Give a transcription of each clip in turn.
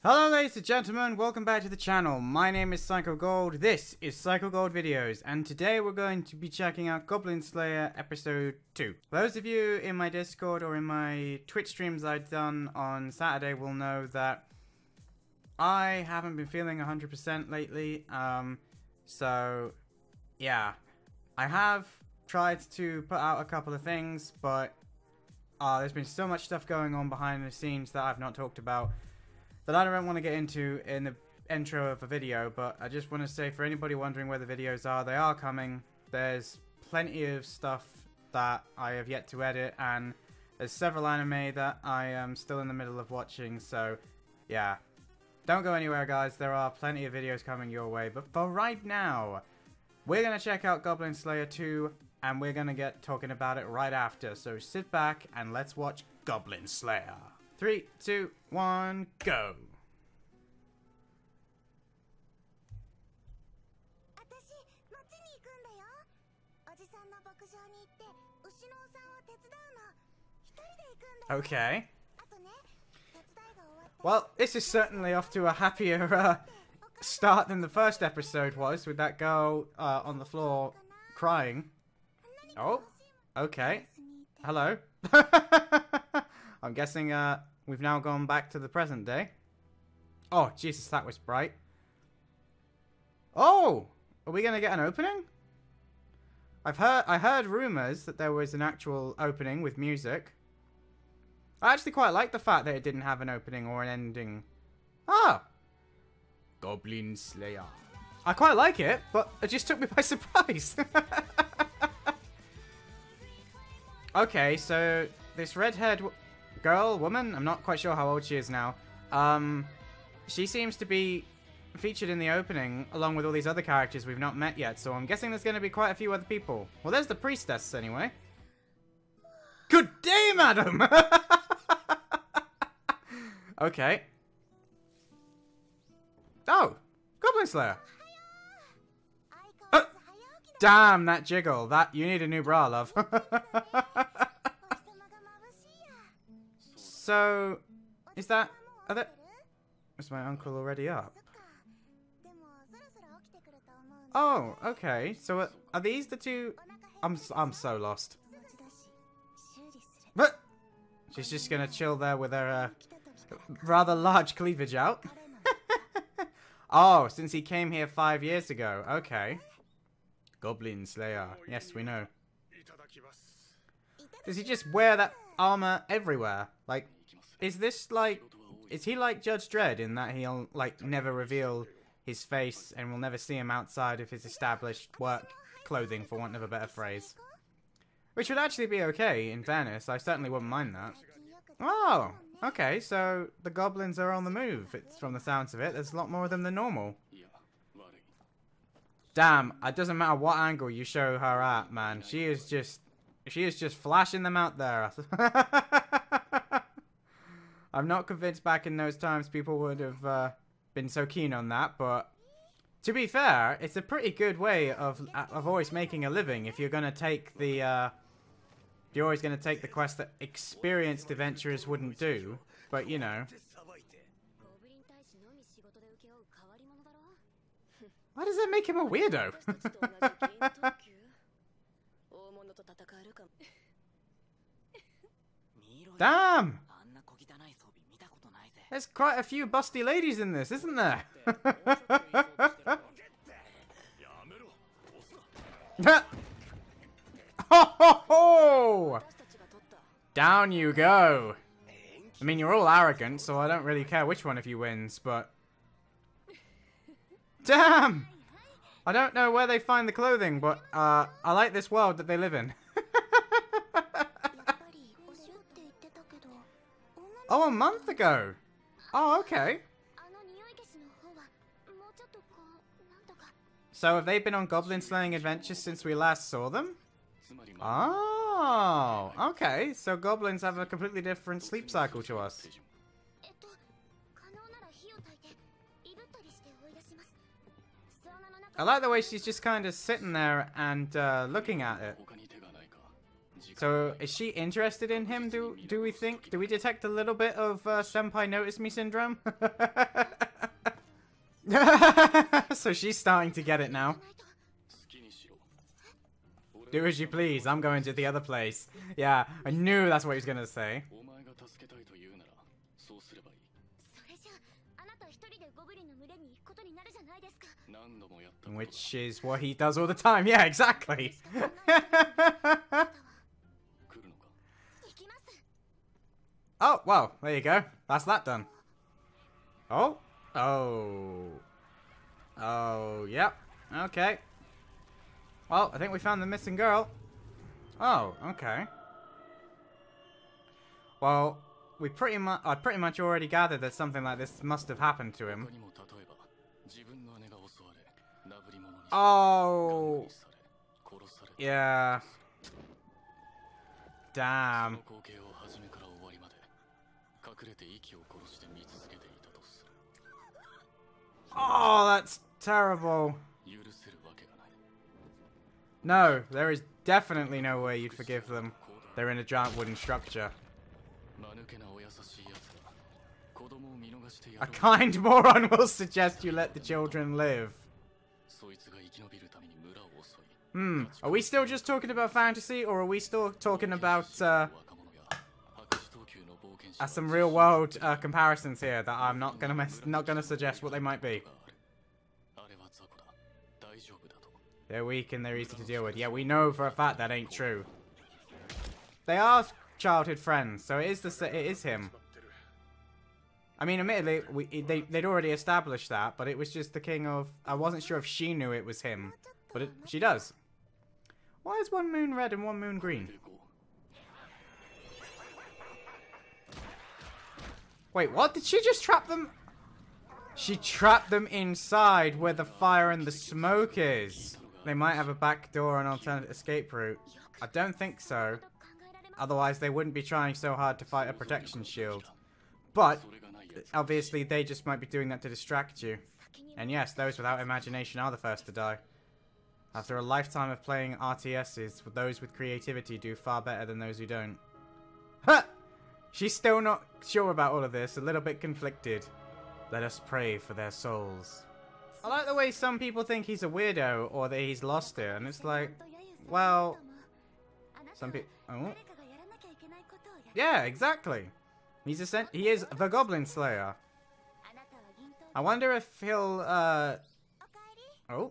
Hello ladies and gentlemen, welcome back to the channel. My name is Psycho Gold, this is Psycho Gold Videos, and today we're going to be checking out Goblin Slayer Episode 2. Those of you in my Discord or in my Twitch streams I've done on Saturday will know that I haven't been feeling 100% lately, so yeah. I have tried to put out a couple of things, but there's been so much stuff going on behind the scenes that I've not talked about that I don't want to get into in the intro of a video, but I just want to say for anybody wondering where the videos are, they are coming. There's plenty of stuff that I have yet to edit, and there's several anime that I am still in the middle of watching, so yeah. Don't go anywhere, guys. There are plenty of videos coming your way, but for right now, we're going to check out Goblin Slayer 2, and we're going to get talking about it right after, so sit back and let's watch Goblin Slayer. 3, 2, 1, go! Okay. Well, this is certainly off to a happier start than the first episode was, with that girl on the floor crying. Oh, okay. Hello. I'm guessing we've now gone back to the present day. Oh, Jesus, that was bright. Oh, are we going to get an opening? I heard rumors that there was an actual opening with music. I actually quite like the fact that it didn't have an opening or an ending. Ah! Goblin Slayer. I quite like it, but it just took me by surprise. Okay, so this red-haired woman, I'm not quite sure how old she is now. She seems to be featured in the opening along with all these other characters we've not met yet, so I'm guessing there's going to be quite a few other people. Well, there's the priestess anyway. Good day, madam! Okay. Oh, Goblin Slayer. Damn, that jiggle. You need a new bra, love. So, is that... Is my uncle already up? Oh, okay. So, are these the two... I'm so lost. But she's just gonna chill there with her rather large cleavage out. Oh, since he came here 5 years ago. Okay. Goblin Slayer. Yes, we know. Does he just wear that armor everywhere? Like, is this like... Is he like Judge Dredd in that he'll, like, never reveal his face and we'll never see him outside of his established work clothing, for want of a better phrase? Which would actually be okay, in fairness. I certainly wouldn't mind that. Oh, okay, so the goblins are on the move. It's from the sounds of it. There's a lot more of them than normal. Damn, it doesn't matter what angle you show her at, man. She is just flashing them out there. I'm not convinced back in those times people would have been so keen on that, but to be fair, it's a pretty good way of always making a living if you're going to take the... You're always going to take the quest that experienced adventurers wouldn't do, but you know. Why does that make him a weirdo? Damn! There's quite a few busty ladies in this, isn't there? Ho ho ho! Down you go. I mean, you're all arrogant, so I don't really care which one of you wins, but... Damn! I don't know where they find the clothing, but I like this world that they live in. Oh, a month ago! Oh, okay. So have they been on goblin slaying adventures since we last saw them? Oh, okay. So goblins have a completely different sleep cycle to us. I like the way she's just kind of sitting there and looking at it. So, is she interested in him, do we think? Do we detect a little bit of Senpai Notice Me syndrome? So she's starting to get it now. Do as you please, I'm going to the other place. Yeah, I knew that's what he was gonna say. Which is what he does all the time. Yeah, exactly. Oh, well, there you go. That's that done. Oh. Oh. Oh, yep. Okay. Well, I think we found the missing girl. Oh, okay. Well, I pretty much already gathered that something like this must have happened to him. Oh. Yeah. Damn. Oh, that's terrible. No, there is definitely no way you'd forgive them. They're in a giant wooden structure. A kind moron will suggest you let the children live. Are we still just talking about fantasy, or are we still talking about some real world comparisons here that I'm not gonna suggest what they might be? They're weak and they're easy to deal with. Yeah, we know for a fact that ain't true. They are childhood friends, so it is him. I mean, admittedly, they'd already established that, but it was just the king of... I wasn't sure if she knew it was him, but she does. Why is one moon red and one moon green? Wait, what? Did she just trap them? She trapped them inside where the fire and the smoke is. They might have a back door and alternate escape route. I don't think so. Otherwise, they wouldn't be trying so hard to fight a protection shield. But, obviously, they just might be doing that to distract you. And yes, those without imagination are the first to die. After a lifetime of playing RTSs, those with creativity do far better than those who don't. Ha! She's still not sure about all of this, a little bit conflicted. Let us pray for their souls. I like the way some people think he's a weirdo or that he's lost it, and it's like, well, some people... Oh. Yeah, exactly. He is the Goblin Slayer. I wonder if he'll, Oh.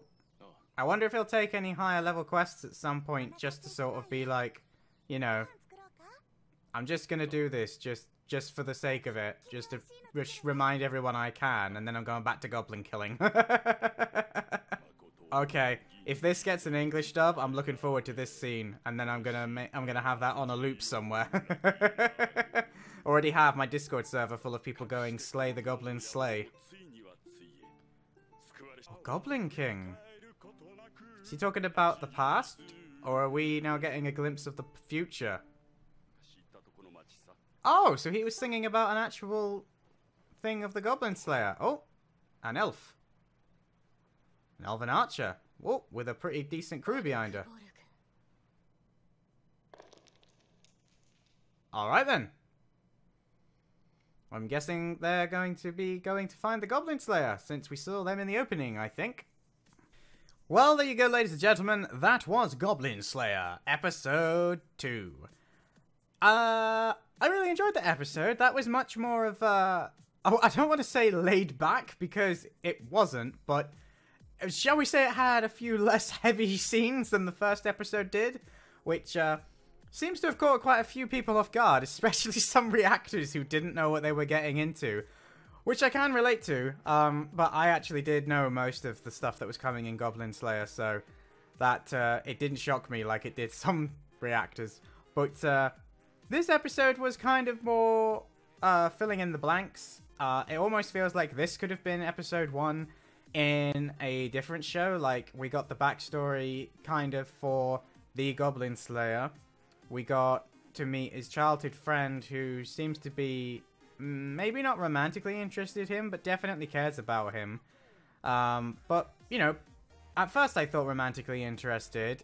I wonder if he'll take any higher level quests at some point just to sort of be like, you know, I'm just gonna do this just for the sake of it, just to remind everyone I can, and then I'm going back to goblin killing. Okay, if this gets an English dub, I'm looking forward to this scene, and then I'm gonna have that on a loop somewhere. Already have my Discord server full of people going slay the goblin slay. Oh, Goblin King. Is he talking about the past, or are we now getting a glimpse of the future? Oh, so he was singing about an actual thing of the Goblin Slayer. Oh, an elf. An elven archer. Whoa, with a pretty decent crew behind her. Alright then. I'm guessing they're going to find the Goblin Slayer, since we saw them in the opening, I think. Well, there you go, ladies and gentlemen. That was Goblin Slayer, Episode 2. I really enjoyed the episode. That was much more of I don't want to say laid back, because it wasn't, but shall we say it had a few less heavy scenes than the first episode did, which seems to have caught quite a few people off guard, especially some reactors who didn't know what they were getting into, which I can relate to, but I actually did know most of the stuff that was coming in Goblin Slayer, so that it didn't shock me like it did some reactors. But this episode was kind of more filling in the blanks. It almost feels like this could have been episode 1 in a different show. Like, we got the backstory kind of for the Goblin Slayer. We got to meet his childhood friend, who seems to be maybe not romantically interested in him, but definitely cares about him. But, you know, at first I thought romantically interested.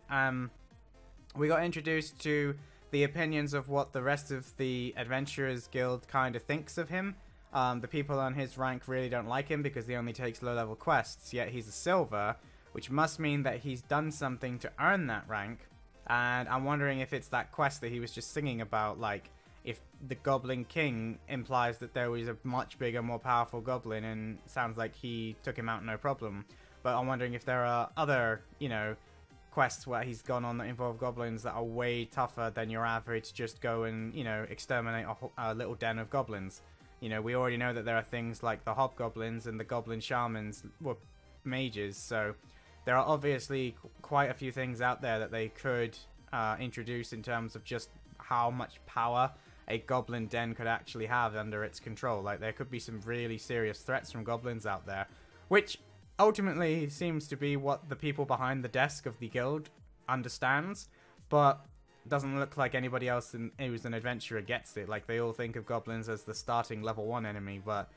We got introduced to the opinions of what the rest of the Adventurers Guild kind of thinks of him. The people on his rank really don't like him because he only takes low-level quests, yet he's a silver, which must mean that he's done something to earn that rank. And I'm wondering if it's that quest that he was just singing about, like, if the Goblin King implies that there was a much bigger, more powerful goblin, and sounds like he took him out no problem. But I'm wondering if there are other, you know, quests where he's gone on that involve goblins that are way tougher than your average just go and, you know, exterminate a little den of goblins. You know, we already know that there are things like the hobgoblins and the goblin shamans were mages, so there are obviously quite a few things out there that they could introduce in terms of just how much power a goblin den could actually have under its control. Like, there could be some really serious threats from goblins out there, which ultimately seems to be what the people behind the desk of the guild understands, but doesn't look like anybody else who's an adventurer gets it. Like, they all think of goblins as the starting level 1 enemy, but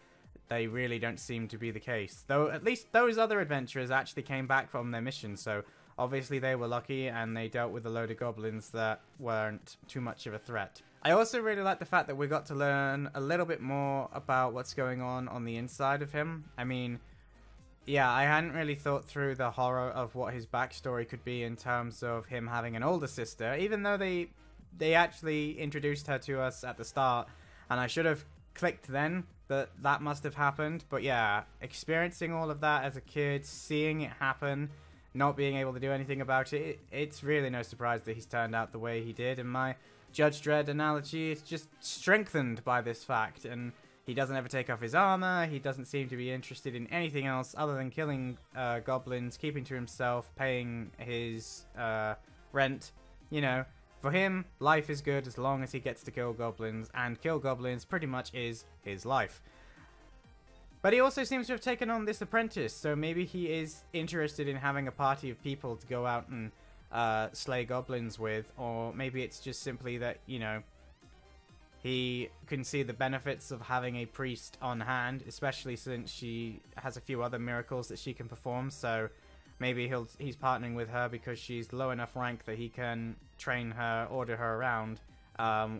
they really don't seem to be the case. Though at least those other adventurers actually came back from their mission, so obviously they were lucky and they dealt with a load of goblins that weren't too much of a threat. I also really like the fact that we got to learn a little bit more about what's going on the inside of him. I mean, yeah, I hadn't really thought through the horror of what his backstory could be in terms of him having an older sister, even though they actually introduced her to us at the start, and I should have clicked then that must have happened. But yeah, experiencing all of that as a kid, seeing it happen, not being able to do anything about it, it's really no surprise that he's turned out the way he did, and my Judge Dredd analogy is just strengthened by this fact. And he doesn't ever take off his armor, he doesn't seem to be interested in anything else other than killing goblins, keeping to himself, paying his rent. You know, for him, life is good as long as he gets to kill goblins, and kill goblins pretty much is his life. But he also seems to have taken on this apprentice, so maybe he is interested in having a party of people to go out and slay goblins with, or maybe it's just simply that, you know, he can see the benefits of having a priest on hand, especially since she has a few other miracles that she can perform. So maybe he's partnering with her because she's low enough rank that he can train her, order her around,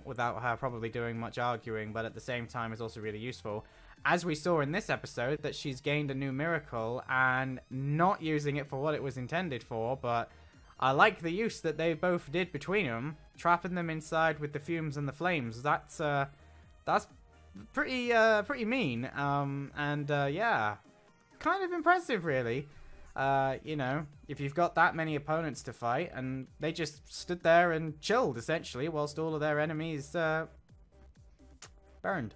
without her probably doing much arguing, but at the same time is also really useful. As we saw in this episode, that she's gained a new miracle and not using it for what it was intended for, but I like the use that they both did between them, trapping them inside with the fumes and the flames. That's pretty mean, yeah, kind of impressive, really. You know, if you've got that many opponents to fight, and they just stood there and chilled, essentially, whilst all of their enemies, burned.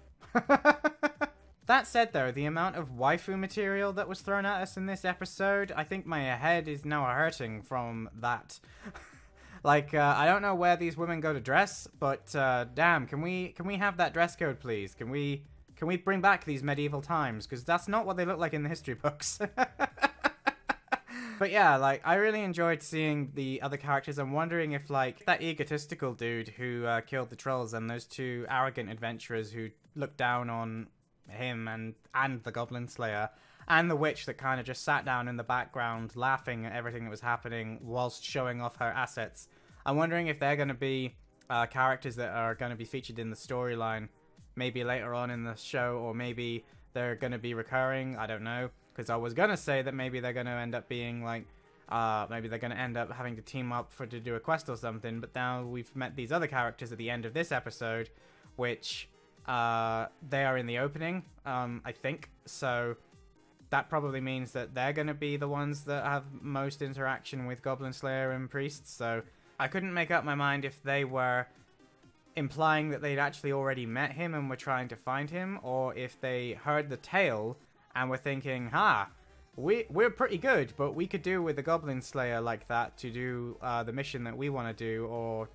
That said, though, the amount of waifu material that was thrown at us in this episode, I think my head is now hurting from that. Like, I don't know where these women go to dress, but damn, can we have that dress code, please? Can we bring back these medieval times? Because that's not what they look like in the history books. But yeah, like, I really enjoyed seeing the other characters. I'm wondering if, like, that egotistical dude who killed the trolls and those two arrogant adventurers who looked down on him and the Goblin Slayer and the witch that kind of just sat down in the background laughing at everything that was happening whilst showing off her assets. I'm wondering if they're going to be characters that are going to be featured in the storyline maybe later on in the show, or maybe they're going to be recurring. I don't know, because I was going to say that maybe they're going to end up being like maybe they're going to end up having to team up to do a quest or something, but now we've met these other characters at the end of this episode, which they are in the opening, I think, so that probably means that they're going to be the ones that have most interaction with Goblin Slayer and priests. So I couldn't make up my mind if they were implying that they'd actually already met him and were trying to find him, or if they heard the tale and were thinking, we're pretty good, but we could do with the Goblin Slayer like that to do the mission that we want to do, or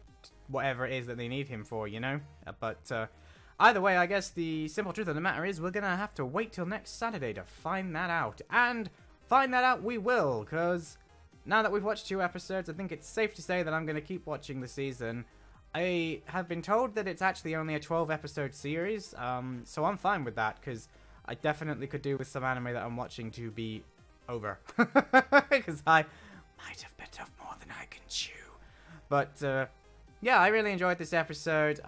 whatever it is that they need him for, you know? Either way, I guess the simple truth of the matter is we're going to have to wait till next Saturday to find that out. And find that out we will, because now that we've watched 2 episodes, I think it's safe to say that I'm going to keep watching the season. I have been told that it's actually only a 12-episode series, so I'm fine with that, because I definitely could do with some anime that I'm watching to be over. Because I might have bit off more than I can chew. But yeah, I really enjoyed this episode.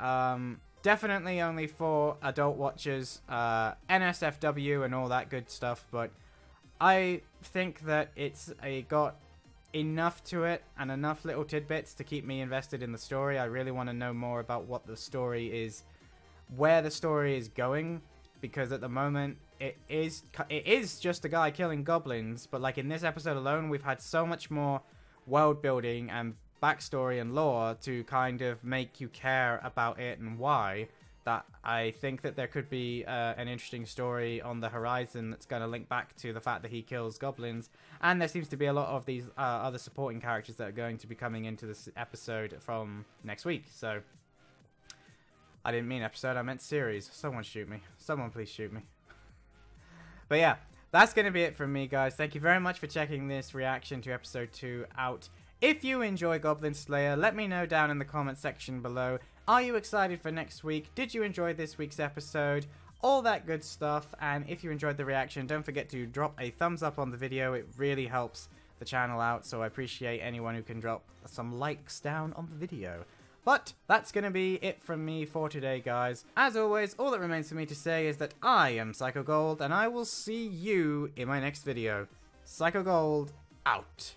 Definitely only for adult watchers, NSFW and all that good stuff, but I think that it's got enough to it and enough little tidbits to keep me invested in the story. I really want to know more about what the story is, where the story is going, because at the moment it is just a guy killing goblins, but like in this episode alone we've had so much more world building and backstory and lore to kind of make you care about it and why, that I think that there could be an interesting story on the horizon that's going to link back to the fact that he kills goblins. And there seems to be a lot of these other supporting characters that are going to be coming into this episode from next week. So, I didn't mean episode, I meant series. Someone shoot me. Someone please shoot me. But yeah, that's going to be it from me, guys. Thank you very much for checking this reaction to episode 2 out. If you enjoy Goblin Slayer, let me know down in the comment section below. Are you excited for next week? Did you enjoy this week's episode? All that good stuff. And if you enjoyed the reaction, don't forget to drop a thumbs up on the video. It really helps the channel out, so I appreciate anyone who can drop some likes down on the video. But that's going to be it from me for today, guys. As always, all that remains for me to say is that I am Psycho Gold, and I will see you in my next video. Psycho Gold, out.